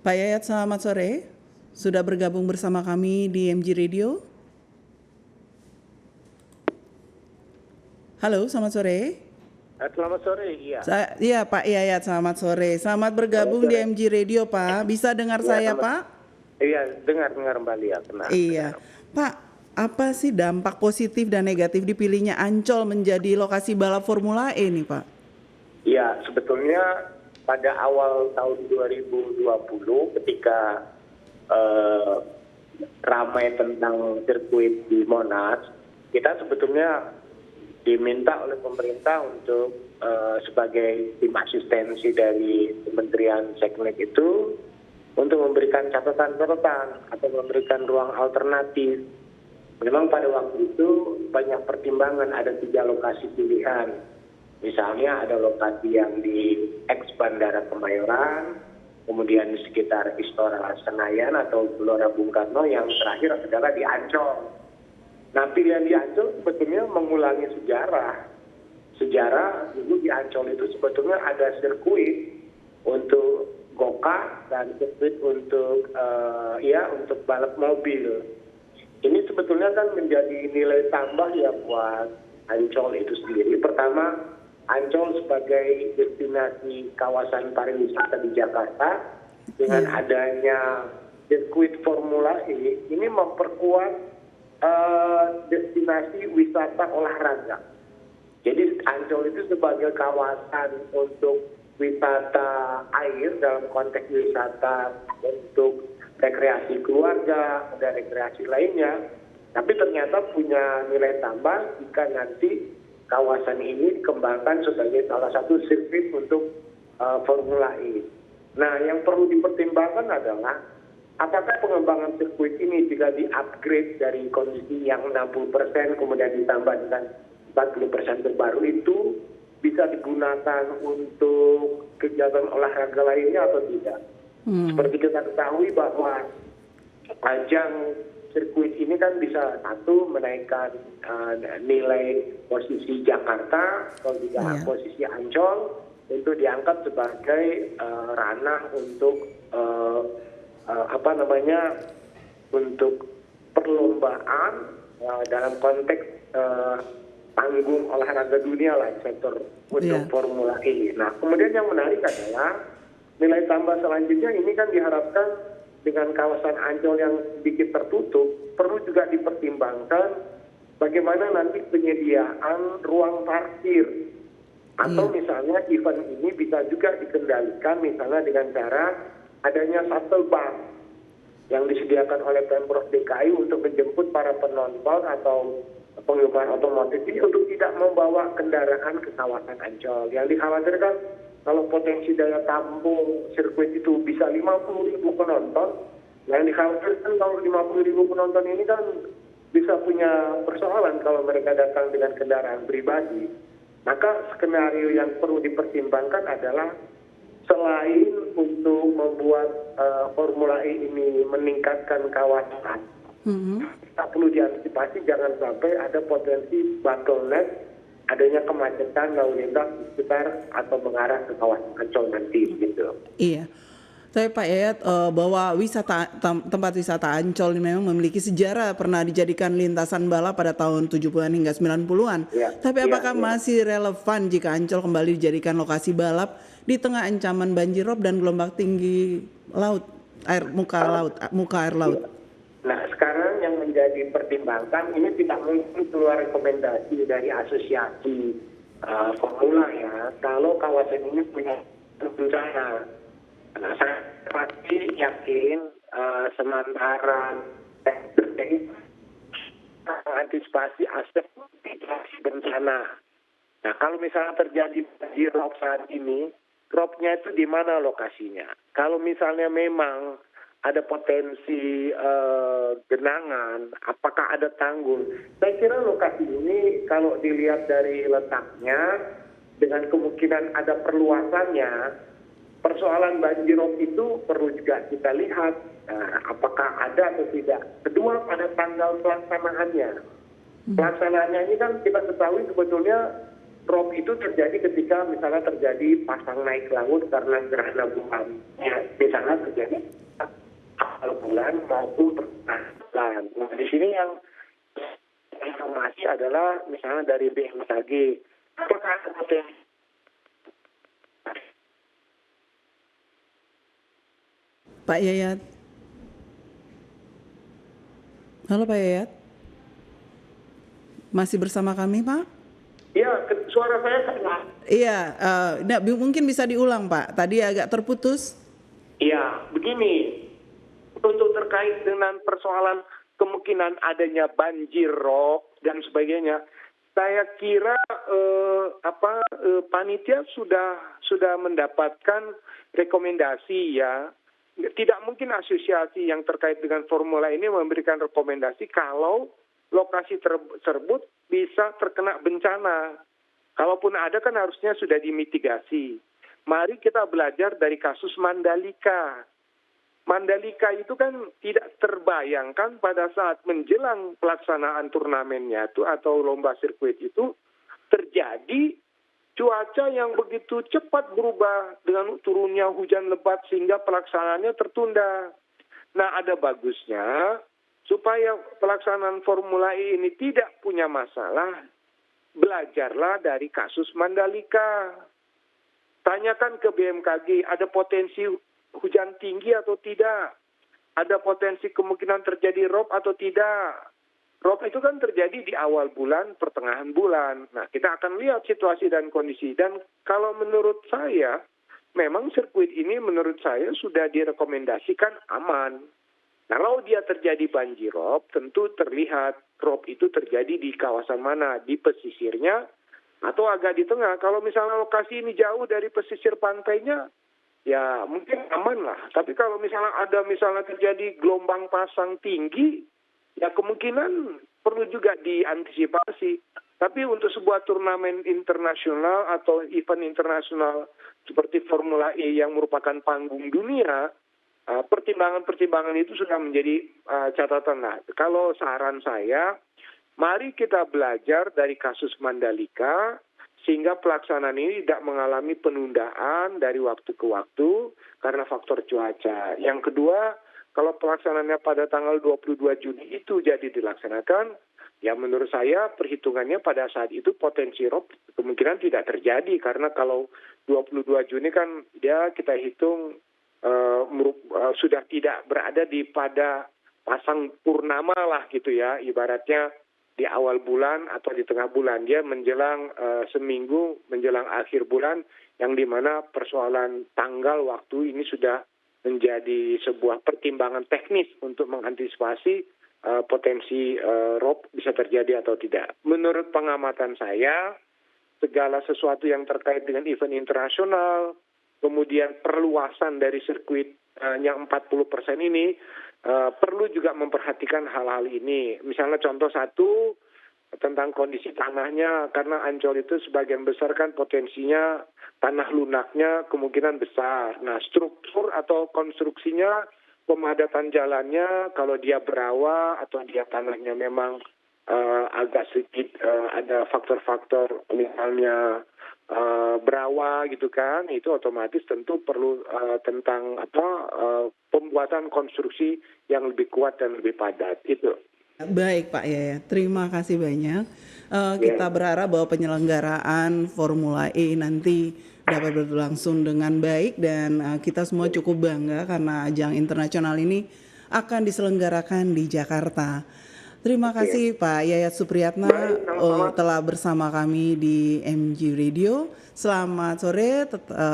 Pak Yayat, selamat sore. Sudah bergabung bersama kami di MG Radio. Halo, selamat sore. Selamat sore, iya. Iya Pak Yayat, selamat sore. Selamat bergabung di MG Radio, Pak. Bisa dengar saya, Pak? Iya, dengar Mbak Lia. Benar. Iya. Pak, apa sih dampak positif dan negatif dipilihnya Ancol menjadi lokasi balap Formula E nih, Pak? Iya, sebetulnya pada awal tahun 2020 ketika ramai tentang sirkuit di Monas, kita sebetulnya diminta oleh pemerintah untuk sebagai tim asistensi dari Kementerian Seknek itu untuk memberikan catatan-catatan atau memberikan ruang alternatif. Memang pada waktu itu banyak pertimbangan, ada 3 lokasi pilihan. Misalnya ada lokasi yang di ex Bandara Kemayoran, kemudian di sekitar Istora Senayan atau Gelora Bung Karno, yang terakhir adalah di Ancol. Nah, pilihan di Ancol sebetulnya mengulangi sejarah. Sejarah dulu di Ancol itu sebetulnya ada sirkuit untuk go-kart dan sirkuit untuk untuk balap mobil. Ini sebetulnya kan menjadi nilai tambah ya buat Ancol itu sendiri. Pertama, Ancol sebagai destinasi kawasan pariwisata di Jakarta dengan adanya sirkuit Formula E ini memperkuat destinasi wisata olahraga. Jadi Ancol itu sebagai kawasan untuk wisata air dalam konteks wisata untuk rekreasi keluarga dan rekreasi lainnya, tapi ternyata punya nilai tambah jika nanti kawasan ini dikembangkan sebagai salah satu sirkuit untuk Formula E. Nah, yang perlu dipertimbangkan adalah apakah pengembangan sirkuit ini jika di-upgrade dari kondisi yang 60% kemudian ditambah dengan 40% terbaru itu bisa digunakan untuk kegiatan olahraga lainnya atau tidak. Seperti kita ketahui bahwa ajang sirkuit ini kan bisa satu menaikkan nilai posisi Jakarta atau juga posisi Ancol untuk diangkat sebagai ranah untuk untuk perlombaan dalam konteks panggung olahraga dunia lah sektor untuk Formula E. Nah, kemudian yang menarik adalah nilai tambah selanjutnya ini kan diharapkan dengan kawasan Ancol yang sedikit tertutup perlu juga dipertimbangkan bagaimana nanti penyediaan ruang parkir atau misalnya event ini bisa juga dikendalikan misalnya dengan cara adanya shuttle bus yang disediakan oleh Pemprov DKI untuk menjemput para penonton atau penggemar otomotif ini untuk tidak membawa kendaraan ke kawasan Ancol. Yang dikhawatirkan kalau potensi daya tampung sirkuit itu bisa 50.000 penonton, yang dikhawatirkan kalau 50.000 penonton ini kan bisa punya persoalan kalau mereka datang dengan kendaraan pribadi. Maka skenario yang perlu dipertimbangkan adalah selain untuk membuat Formula E ini meningkatkan kawasan, tak perlu diantisipasi jangan sampai ada potensi bottleneck, adanya kemacetan lalu lintas di sekitar atau mengarah ke kawasan Ancol nanti gitu. Iya. Saya Pak Yayat bahwa tempat wisata Ancol ini memang memiliki sejarah, pernah dijadikan lintasan balap pada tahun 70-an hingga 90-an. Tapi apakah masih relevan jika Ancol kembali dijadikan lokasi balap di tengah ancaman banjirop dan gelombang tinggi muka air laut? Nah, sekarang yang menjadi pertimbangan ini tidak mungkin keluar rekomendasi dari asosiasi Formula ya, kalau kawasan ini punya bencana. Nah, saya pasti yakin sementara mengantisipasi aspek mitigasi bencana. Nah, kalau misalnya terjadi banjirop saat ini, dropnya itu di mana lokasinya? Kalau misalnya memang ada potensi genangan, apakah ada tanggul? Saya kira lokasi ini kalau dilihat dari letaknya, dengan kemungkinan ada perluasannya, persoalan banjirop itu perlu juga kita lihat apakah ada atau tidak. Kedua, pada tanggal pelaksanaannya. Pelaksanaannya ini kan kita ketahui sebetulnya rop itu terjadi ketika misalnya terjadi pasang naik laut karena gerhana bulan. Ya, misalnya terjadi maupun pertahanan. Nah, di sini yang informasi adalah misalnya dari BMKG, apakah ada potensi Pak Yayat. Halo Pak Yayat. Masih bersama kami, Pak? ya suara saya kena. Iya, mungkin bisa diulang, Pak. Tadi agak terputus. Ya, begini, untuk terkait dengan persoalan kemungkinan adanya banjir rob dan sebagainya, saya kira panitia sudah mendapatkan rekomendasi ya. Tidak mungkin asosiasi yang terkait dengan formula ini memberikan rekomendasi kalau lokasi tersebut bisa terkena bencana. Kalaupun ada kan harusnya sudah dimitigasi. Mari kita belajar dari kasus Mandalika. Mandalika itu kan tidak terbayangkan pada saat menjelang pelaksanaan turnamennya itu atau lomba sirkuit itu terjadi cuaca yang begitu cepat berubah dengan turunnya hujan lebat sehingga pelaksanaannya tertunda. Nah, ada bagusnya supaya pelaksanaan Formula E ini tidak punya masalah, belajarlah dari kasus Mandalika. Tanyakan ke BMKG, ada potensi hujan tinggi atau tidak? Ada potensi kemungkinan terjadi rob atau tidak? Rob itu kan terjadi di awal bulan, pertengahan bulan. Nah, kita akan lihat situasi dan kondisi. Dan kalau menurut saya, memang sirkuit ini menurut saya sudah direkomendasikan aman. Kalau dia terjadi banjir rob, tentu terlihat rob itu terjadi di kawasan mana, di pesisirnya atau agak di tengah. Kalau misalnya lokasi ini jauh dari pesisir pantainya, ya mungkin aman lah. Tapi kalau misalnya terjadi gelombang pasang tinggi, ya kemungkinan perlu juga diantisipasi. Tapi untuk sebuah turnamen internasional atau event internasional seperti Formula E yang merupakan panggung dunia, pertimbangan-pertimbangan itu sudah menjadi catatan. Nah, kalau saran saya, mari kita belajar dari kasus Mandalika sehingga pelaksanaan ini tidak mengalami penundaan dari waktu ke waktu karena faktor cuaca. Yang kedua, kalau pelaksanaannya pada tanggal 22 Juni itu jadi dilaksanakan, ya menurut saya perhitungannya pada saat itu potensi rob kemungkinan tidak terjadi. Karena kalau 22 Juni kan ya kita hitung sudah tidak berada pada pasang purnama lah gitu ya. Ibaratnya di awal bulan atau di tengah bulan. Dia menjelang seminggu, menjelang akhir bulan yang dimana persoalan tanggal waktu ini sudah menjadi sebuah pertimbangan teknis untuk mengantisipasi potensi rob bisa terjadi atau tidak. Menurut pengamatan saya, segala sesuatu yang terkait dengan event internasional, kemudian perluasan dari sirkuit yang 40% ini, perlu juga memperhatikan hal-hal ini. Misalnya contoh satu, tentang kondisi tanahnya, karena Ancol itu sebagian besar kan potensinya tanah lunaknya kemungkinan besar. Nah, struktur atau konstruksinya, pemadatan jalannya, kalau dia berawa atau dia tanahnya memang agak sedikit ada faktor-faktor misalnya berawa gitu kan, itu otomatis tentu perlu tentang pembuatan konstruksi yang lebih kuat dan lebih padat itu. Baik Pak Yayat, terima kasih banyak. Kita berharap bahwa penyelenggaraan Formula E nanti dapat berlangsung dengan baik dan kita semua cukup bangga karena ajang internasional ini akan diselenggarakan di Jakarta. Terima kasih Pak Yayat Supriyatna telah bersama kami di MG Radio. Selamat sore,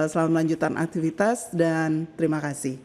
selamat melanjutkan aktivitas dan terima kasih.